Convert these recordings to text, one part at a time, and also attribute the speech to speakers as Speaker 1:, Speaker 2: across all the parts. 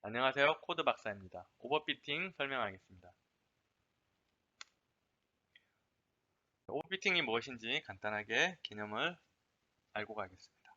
Speaker 1: 안녕하세요. 코드 박사입니다. 오버피팅 설명하겠습니다. 오버피팅이 무엇인지 간단하게 개념을 알고 가겠습니다.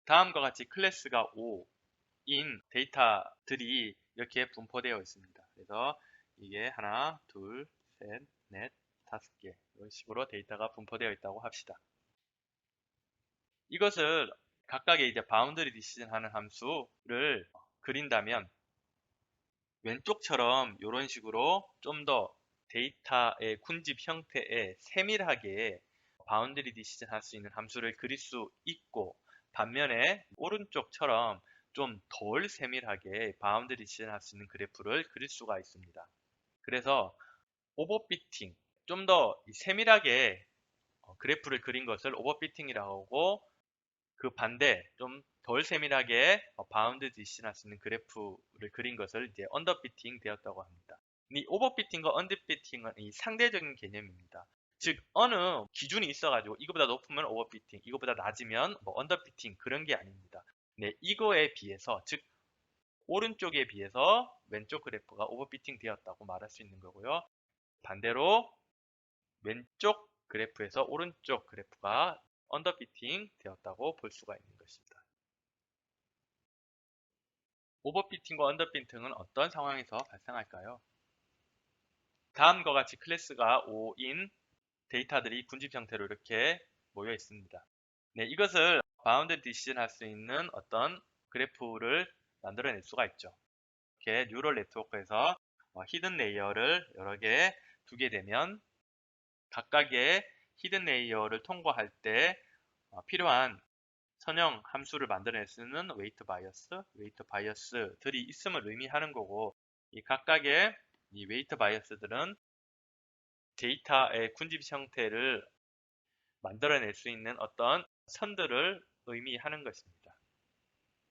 Speaker 1: 다음과 같이 클래스가 5인 데이터들이 이렇게 분포되어 있습니다. 그래서 이게 하나, 둘, 셋, 넷, 다섯 개 이런 식으로 데이터가 분포되어 있다고 합시다. 이것을 각각의 이제 바운더리 디시전 하는 함수를 그린다면 왼쪽처럼 이런 식으로 좀 더 데이터의 군집 형태에 세밀하게 바운더리 디시전 할 수 있는 함수를 그릴 수 있고, 반면에 오른쪽처럼 좀 덜 세밀하게 바운더리 디시전 할 수 있는 그래프를 그릴 수가 있습니다. 그래서 오버피팅, 좀 더 세밀하게 그래프를 그린 것을 오버피팅이라고 하고, 그 반대 좀 덜 세밀하게 바운드 디시전 할 수 있는 그래프를 그린 것을 이제 언더피팅 되었다고 합니다. 이 오버피팅과 언더피팅은 이 상대적인 개념입니다. 즉 어느 기준이 있어가지고 이거보다 높으면 오버피팅, 이거보다 낮으면 뭐 언더피팅 그런 게 아닙니다. 네, 이거에 비해서 즉 오른쪽에 비해서 왼쪽 그래프가 오버피팅 되었다고 말할 수 있는 거고요. 반대로 왼쪽 그래프에서 오른쪽 그래프가 언더피팅 되었다고 볼 수가 있는 것입니다. 오버피팅과 언더피팅은 어떤 상황에서 발생할까요? 다음과 같이 클래스가 5인 데이터들이 군집 형태로 이렇게 모여 있습니다. 네, 이것을 바운드 디시전 할 수 있는 어떤 그래프를 만들어낼 수가 있죠. 이렇게 뉴럴 네트워크에서 히든 레이어를 여러 개 두게 되면 각각의 히든 레이어를 통과할 때 필요한 선형 함수를 만들어낼 수 있는 웨이트 바이어스들이 있음을 의미하는 거고, 이 각각의 이 웨이트 바이어스들은 데이터의 군집 형태를 만들어낼 수 있는 어떤 선들을 의미하는 것입니다.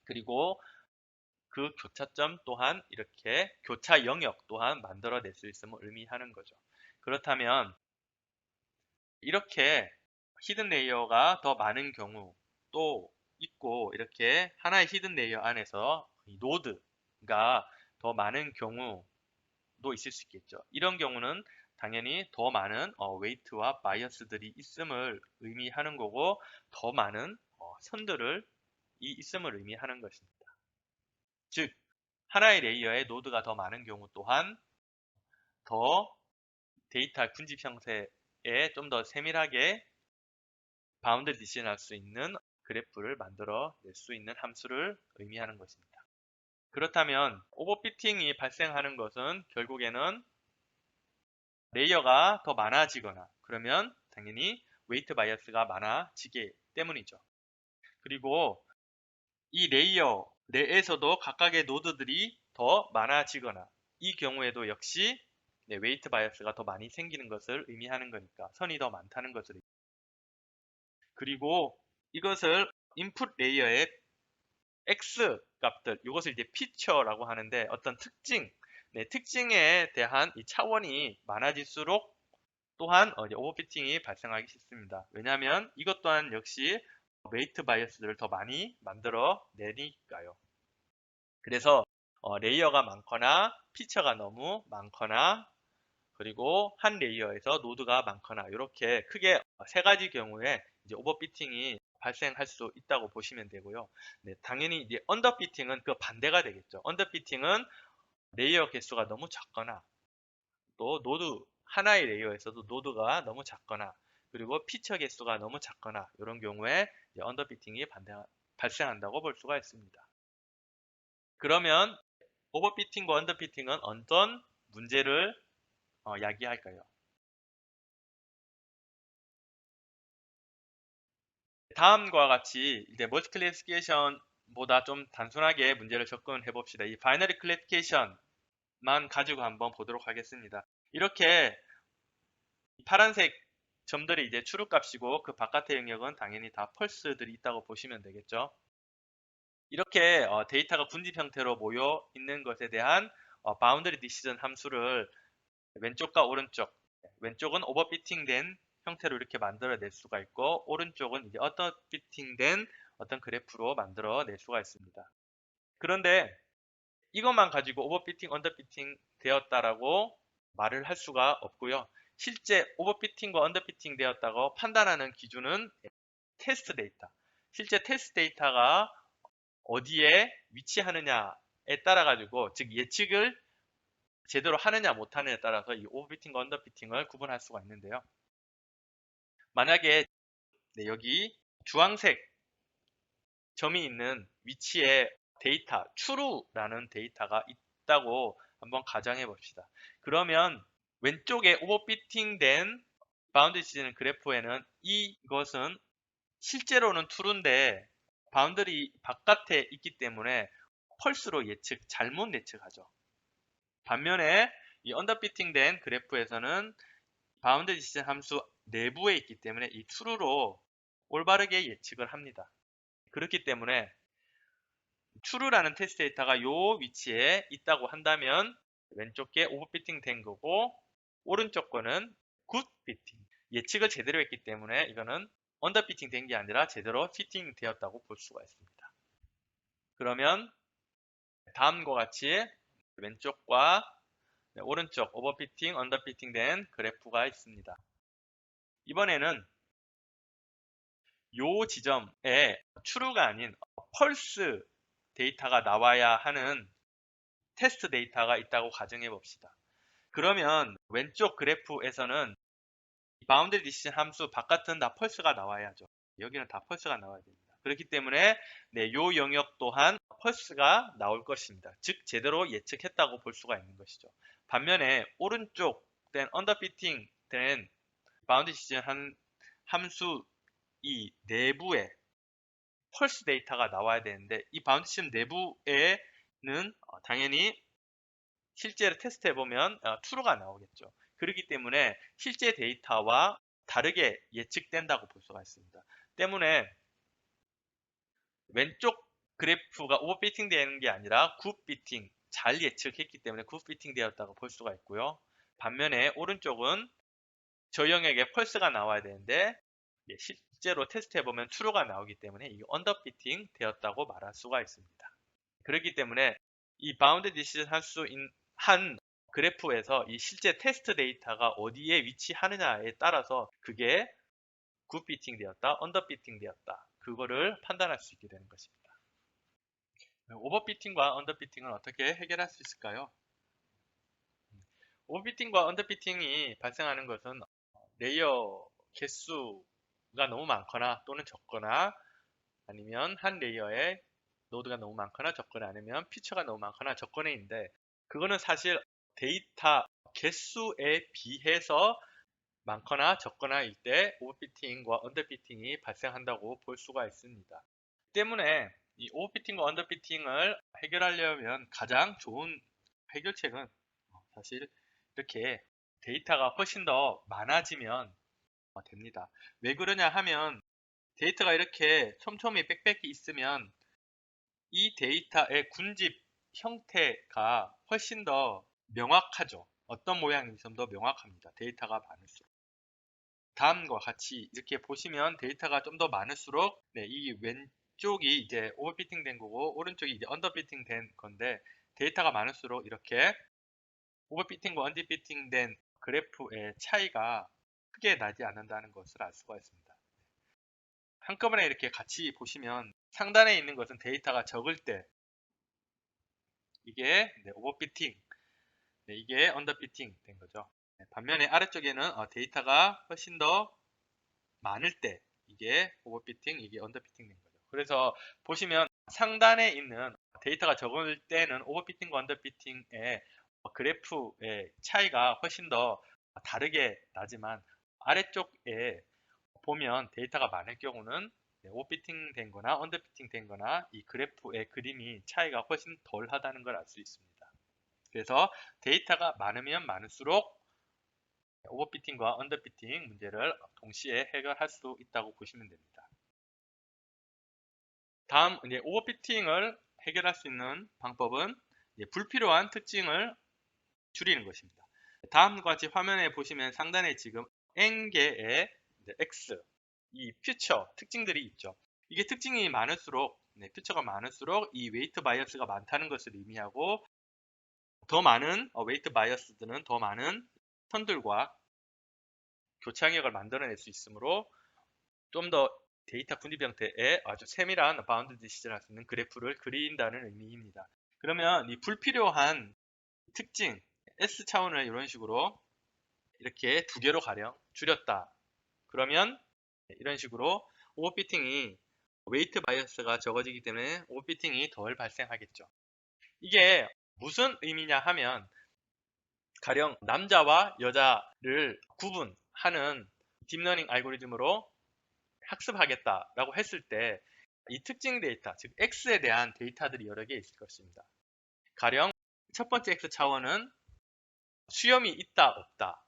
Speaker 1: 그리고 그 교차점 또한 이렇게 교차 영역 또한 만들어낼 수 있음을 의미하는 거죠. 그렇다면 이렇게 히든 레이어가 더 많은 경우도 있고, 이렇게 하나의 히든 레이어 안에서 이 노드가 더 많은 경우도 있을 수 있겠죠. 이런 경우는 당연히 더 많은 웨이트와 바이어스들이 있음을 의미하는 거고, 더 많은 선들을 있음을 의미하는 것입니다. 즉 하나의 레이어에 노드가 더 많은 경우 또한 더 데이터 군집 형태에 좀 더 세밀하게 바운드 디시전 할 수 있는 그래프를 만들어 낼 수 있는 함수를 의미하는 것입니다. 그렇다면 오버피팅이 발생하는 것은 결국에는 레이어가 더 많아지거나, 그러면 당연히 웨이트 바이어스가 많아지기 때문이죠. 그리고 이 레이어 내에서도 각각의 노드들이 더 많아지거나, 이 경우에도 역시 웨이트 바이어스가 더 많이 생기는 것을 의미하는 거니까 선이 더 많다는 것을. 그리고 이것을 인풋 레이어의 X 값들, 이것을 이제 피처라고 하는데, 어떤 특징, 특징에 대한 이 차원이 많아질수록 또한 이제 오버피팅이 발생하기 쉽습니다. 왜냐하면 이것 또한 역시 웨이트 바이어스들을 더 많이 만들어 내니까요. 그래서 레이어가 많거나 피처가 너무 많거나, 그리고 한 레이어에서 노드가 많거나, 이렇게 크게 세 가지 경우에 이제 오버피팅이 발생할 수 있다고 보시면 되고요. 네, 당연히 이제 언더피팅은 그 반대가 되겠죠. 언더피팅은 레이어 개수가 너무 작거나, 또 노드 하나의 레이어에서도 노드가 너무 작거나, 그리고 피처 개수가 너무 작거나, 이런 경우에 이제 언더피팅이 발생한다고 볼 수가 있습니다. 그러면 오버피팅과 언더피팅은 어떤 문제를 야기할까요? 다음과 같이 이제 멀티 클래시피케이션보다 좀 단순하게 문제를 접근해 봅시다. 이 바이너리 클래시피케이션만 가지고 한번 보도록 하겠습니다. 이렇게 파란색 점들이 이제 출력값이고, 그 바깥의 영역은 당연히 다 펄스들이 있다고 보시면 되겠죠. 이렇게 데이터가 군집 형태로 모여 있는 것에 대한 바운더리 디시전 함수를 왼쪽과 오른쪽, 왼쪽은 오버피팅된 형태로 이렇게 만들어낼 수가 있고, 오른쪽은 이제 언더피팅된 어떤 그래프로 만들어낼 수가 있습니다. 그런데 이것만 가지고 오버피팅, 언더피팅 되었다라고 말을 할 수가 없고요. 실제 오버피팅과 언더피팅 되었다고 판단하는 기준은 테스트 데이터. 실제 테스트 데이터가 어디에 위치하느냐에 따라 가지고, 즉 예측을 제대로 하느냐 못하느냐에 따라서 이 오버피팅과 언더피팅을 구분할 수가 있는데요. 만약에 여기 주황색 점이 있는 위치에 데이터, true라는 데이터가 있다고 한번 가정해 봅시다. 그러면 왼쪽에 오버피팅된 바운드리 디시전 그래프에는 이것은 실제로는 true인데 바운더리 바깥에 있기 때문에 펄스로 잘못 예측하죠. 반면에 이 언더피팅된 그래프에서는 바운더리 디시전 함수 내부에 있기 때문에 이 true로 올바르게 예측을 합니다. 그렇기 때문에 true라는 테스트 데이터가 이 위치에 있다고 한다면 왼쪽 게 오버피팅 된 거고, 오른쪽 거는 굿 피팅, 예측을 제대로 했기 때문에 이거는 언더피팅 된 게 아니라 제대로 피팅 되었다고 볼 수가 있습니다. 그러면 다음과 같이 왼쪽과 오른쪽 오버피팅, 언더피팅 된 그래프가 있습니다. 이번에는 이 지점에 true가 아닌 펄스 데이터가 나와야 하는 테스트 데이터가 있다고 가정해 봅시다. 그러면 왼쪽 그래프에서는 바운더리 디시전 함수 바깥은 다 펄스가 나와야죠. 여기는 다 펄스가 나와야 됩니다. 그렇기 때문에 이 영역 또한 펄스가 나올 것입니다. 즉 제대로 예측했다고 볼 수가 있는 것이죠. 반면에 오른쪽 된 언더피팅 된 바운더리 디시전 함수 이 내부에 펄스 데이터가 나와야 되는데, 이 바운더리 디시전 내부에는 당연히 실제로 테스트 해보면 true가 나오겠죠. 그렇기 때문에 실제 데이터와 다르게 예측된다고 볼 수가 있습니다. 때문에 왼쪽 그래프가 오버피팅 되는 게 아니라 굿피팅, 잘 예측했기 때문에 굿피팅 되었다고 볼 수가 있고요. 반면에 오른쪽은 저 영역에 펄스가 나와야 되는데 실제로 테스트 해보면 true가 나오기 때문에 이 언더피팅 되었다고 말할 수가 있습니다. 그렇기 때문에 이 바운드 디시전 할 수 있는 한 그래프에서 이 실제 테스트 데이터가 어디에 위치하느냐에 따라서 그게 굿피팅 되었다, 언더피팅 되었다, 그거를 판단할 수 있게 되는 것입니다. 오버피팅과 언더피팅을 어떻게 해결할 수 있을까요? 오버피팅과 언더피팅이 발생하는 것은 레이어 개수가 너무 많거나 또는 적거나, 아니면 한 레이어에 노드가 너무 많거나 적거나, 아니면 피처가 너무 많거나 적거나인데, 그거는 사실 데이터 개수에 비해서 많거나 적거나일 때 오버피팅과 언더피팅이 발생한다고 볼 수가 있습니다. 때문에 이 오버피팅과 언더피팅을 해결하려면 가장 좋은 해결책은 사실 이렇게 데이터가 훨씬 더 많아지면 됩니다. 왜 그러냐 하면 데이터가 이렇게 촘촘히 빽빽히 있으면 이 데이터의 군집 형태가 훨씬 더 명확하죠. 어떤 모양인지 좀 더 명확합니다. 데이터가 많을수록. 다음과 같이 이렇게 보시면 데이터가 좀 더 많을수록 이 왼쪽이 이제 오버피팅 된 거고 오른쪽이 이제 언더피팅 된 건데, 데이터가 많을수록 이렇게 오버피팅과 언더피팅 된 그래프의 차이가 크게 나지 않는다는 것을 알 수가 있습니다. 한꺼번에 이렇게 같이 보시면 상단에 있는 것은 데이터가 적을 때 이게 오버피팅, 이게 언더피팅 된 거죠. 반면에 아래쪽에는 데이터가 훨씬 더 많을 때 이게 오버피팅, 이게 언더피팅 된 거죠. 그래서 보시면 상단에 있는 데이터가 적을 때는 오버피팅과 언더피팅의 그래프의 차이가 훨씬 더 다르게 나지만, 아래쪽에 보면 데이터가 많을 경우는 오버피팅 된 거나 언더피팅 된 거나 이 그래프의 그림이 차이가 훨씬 덜 하다는 걸 알 수 있습니다. 그래서 데이터가 많으면 많을수록 오버피팅과 언더피팅 문제를 동시에 해결할 수 있다고 보시면 됩니다. 다음, 오버피팅을 해결할 수 있는 방법은 불필요한 특징을 줄이는 것입니다. 다음과 같이 화면에 보시면 상단에 지금 n개의 X, 이 퓨처 특징들이 있죠. 이게 특징이 많을수록 네, 피처가 많을수록 이 웨이트 바이어스가 많다는 것을 의미하고, 더 많은 웨이트 바이어스들은 더 많은 선들과 교차항력을 만들어낼 수 있으므로 좀 더 데이터 군입 형태의 아주 세밀한 바운드 디시전을 할 수 있는 그래프를 그린다는 의미입니다. 그러면 이 불필요한 특징 S 차원을 이런 식으로 이렇게 두 개로 가령 줄였다. 그러면 이런 식으로 오버피팅이 웨이트 바이어스가 적어지기 때문에 오버피팅이 덜 발생하겠죠. 이게 무슨 의미냐 하면 가령 남자와 여자를 구분하는 딥러닝 알고리즘으로 학습하겠다라고 했을 때 이 특징 데이터, 즉 X에 대한 데이터들이 여러 개 있을 것입니다. 가령 첫 번째 X 차원은 수염이 있다 없다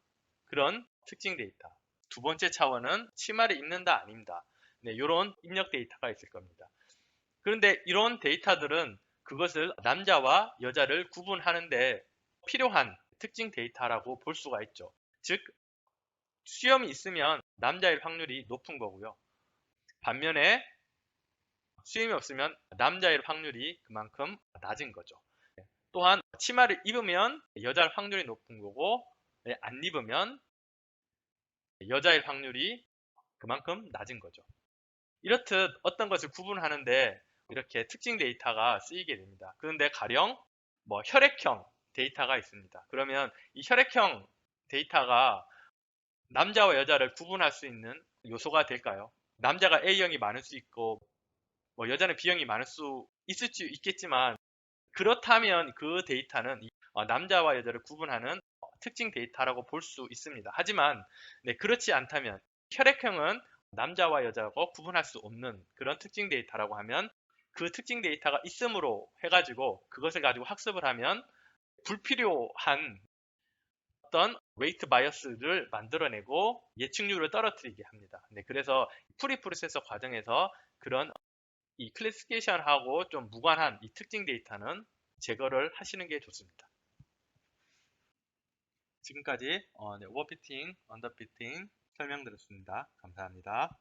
Speaker 1: 그런 특징 데이터, 두 번째 차원은 치마를 입는다 아닙니다. 네, 이런 입력 데이터가 있을 겁니다. 그런데 이런 데이터들은 그것을 남자와 여자를 구분하는데 필요한 특징 데이터라고 볼 수가 있죠. 즉 수염이 있으면 남자일 확률이 높은 거고요. 반면에 수염이 없으면 남자일 확률이 그만큼 낮은 거죠. 또한 치마를 입으면 여자일 확률이 높은 거고, 안 입으면 여자일 확률이 그만큼 낮은 거죠. 이렇듯 어떤 것을 구분하는데 이렇게 특징 데이터가 쓰이게 됩니다. 그런데 가령 혈액형 데이터가 있습니다. 그러면 이 혈액형 데이터가 남자와 여자를 구분할 수 있는 요소가 될까요? 남자가 A형이 많을 수 있고 여자는 B형이 많을 수 있을 수 있겠지만, 그렇다면 그 데이터는 남자와 여자를 구분하는 특징 데이터라고 볼 수 있습니다. 하지만 그렇지 않다면 혈액형은 남자와 여자고 구분할 수 없는 그런 특징 데이터라고 하면 그 특징 데이터가 있음으로 해가지고 그것을 가지고 학습을 하면 불필요한 어떤 웨이트 바이어스를 만들어내고 예측률을 떨어뜨리게 합니다. 그래서 프리 프로세서 과정에서 그런 이 클래시피케이션하고 좀 무관한 이 특징 데이터는 제거를 하시는 게 좋습니다. 지금까지 오버피팅, 언더피팅 설명드렸습니다. 감사합니다.